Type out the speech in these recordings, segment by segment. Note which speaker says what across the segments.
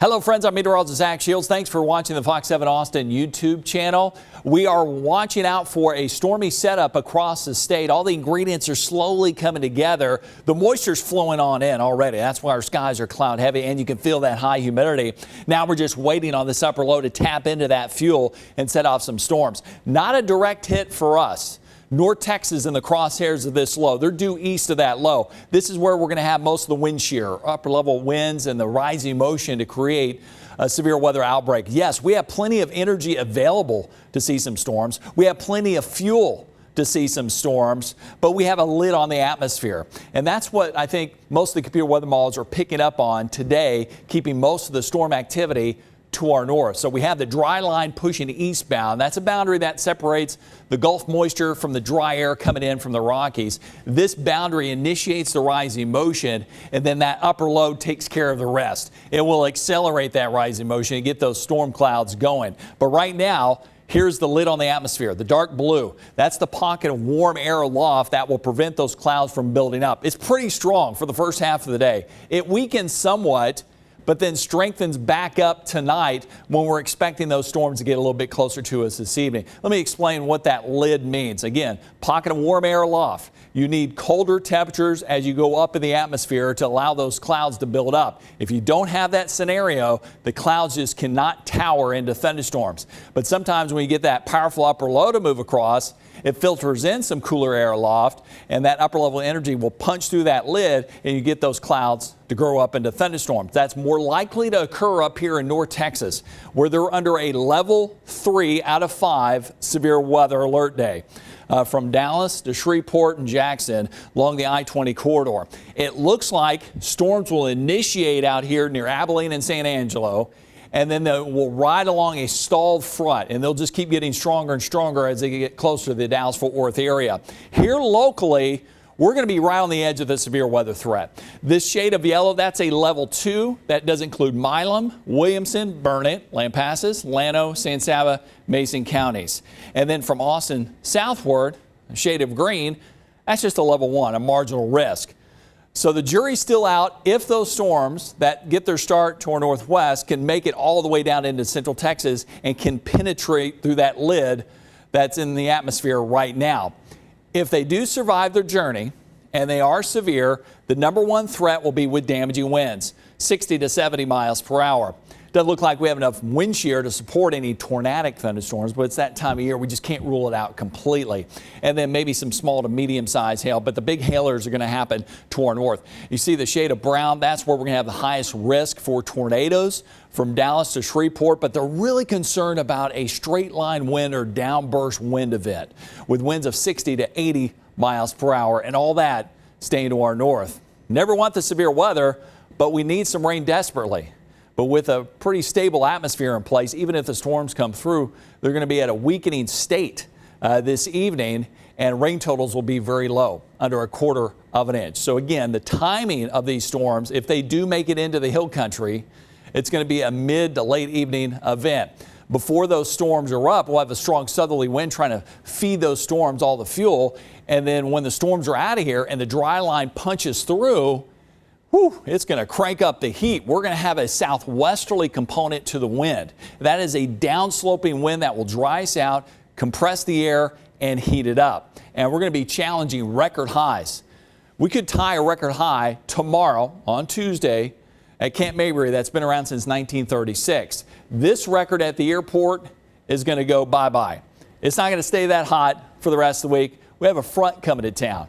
Speaker 1: Hello friends, I'm meteorologist Zach Shields. Thanks for watching the Fox 7 Austin YouTube channel. We are watching out for a stormy setup across the state. All the ingredients are slowly coming together. The moisture's flowing on in already. That's why our skies are cloud heavy and you can feel that high humidity. Now we're just waiting on this upper low to tap into that fuel and set off some storms. Not a direct hit for us. North Texas in the crosshairs of this low. They're due east of that low. This is where we're going to have most of the wind shear, upper level winds and the rising motion to create a severe weather outbreak. Yes, we have plenty of energy available to see some storms. We have plenty of fuel to see some storms, but we have a lid on the atmosphere. And that's what I think most of the computer weather models are picking up on today, keeping most of the storm activity to our north. So we have the dry line pushing eastbound. That's a boundary that separates the Gulf moisture from the dry air coming in from the Rockies. This boundary initiates the rising motion, and then that upper low takes care of the rest. It will accelerate that rising motion and get those storm clouds going. But right now, here's the lid on the atmosphere, the dark blue. That's the pocket of warm air aloft that will prevent those clouds from building up. It's pretty strong for the first half of the day. It weakens somewhat, but then strengthens back up tonight when we're expecting those storms to get a little bit closer to us this evening. Let me explain what that lid means. Again, pocket of warm air aloft. You need colder temperatures as you go up in the atmosphere to allow those clouds to build up. If you don't have that scenario, the clouds just cannot tower into thunderstorms. But sometimes when you get that powerful upper low to move across, it filters in some cooler air aloft, and that upper level energy will punch through that lid, and you get those clouds to grow up into thunderstorms. That's more likely to occur up here in North Texas, where they're under a level 3 out of 5 severe weather alert day. From Dallas to Shreveport and Jackson along the I-20 corridor. It looks like storms will initiate out here near Abilene and San Angelo, and then they will ride along a stalled front, and they'll just keep getting stronger and stronger as they get closer to the Dallas-Fort Worth area. Here locally, we're going to be right on the edge of the severe weather threat. This shade of yellow, that's a level 2. That does include Milam, Williamson, Burnett, Lampasas, Llano, San Saba, Mason counties. And then from Austin southward, a shade of green, that's just a level 1, a marginal risk. So the jury's still out if those storms that get their start to our northwest can make it all the way down into central Texas and can penetrate through that lid that's in the atmosphere right now. If they do survive their journey and they are severe, the number 1 threat will be with damaging winds, 60 to 70 miles per hour. Doesn't look like we have enough wind shear to support any tornadic thunderstorms, but it's that time of year we just can't rule it out completely. And then maybe some small to medium sized hail, but the big hailers are going to happen to our north. You see the shade of brown, that's where we're going to have the highest risk for tornadoes from Dallas to Shreveport, but they're really concerned about a straight line wind or downburst wind event with winds of 60 to 80 miles per hour and all that staying to our north. Never want the severe weather, but we need some rain desperately. But with a pretty stable atmosphere in place, even if the storms come through, they're going to be at a weakening state this evening, and rain totals will be very low, under 1/4 of an inch. So again, the timing of these storms, if they do make it into the hill country, it's going to be a mid to late evening event. Before those storms are up, we'll have a strong southerly wind trying to feed those storms all the fuel. And then when the storms are out of here and the dry line punches through, it's going to crank up the heat. We're going to have a southwesterly component to the wind. That is a downsloping wind that will dry us out, compress the air, and heat it up. And we're going to be challenging record highs. We could tie a record high tomorrow on Tuesday at Camp Mayberry that's been around since 1936. This record at the airport is going to go bye-bye. It's not going to stay that hot for the rest of the week. We have a front coming to town,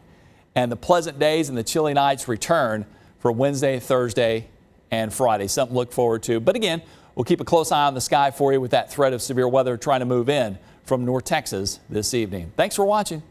Speaker 1: and the pleasant days and the chilly nights return for Wednesday, Thursday, and Friday. Something to look forward to. But again, we'll keep a close eye on the sky for you with that threat of severe weather trying to move in from North Texas this evening. Thanks for watching.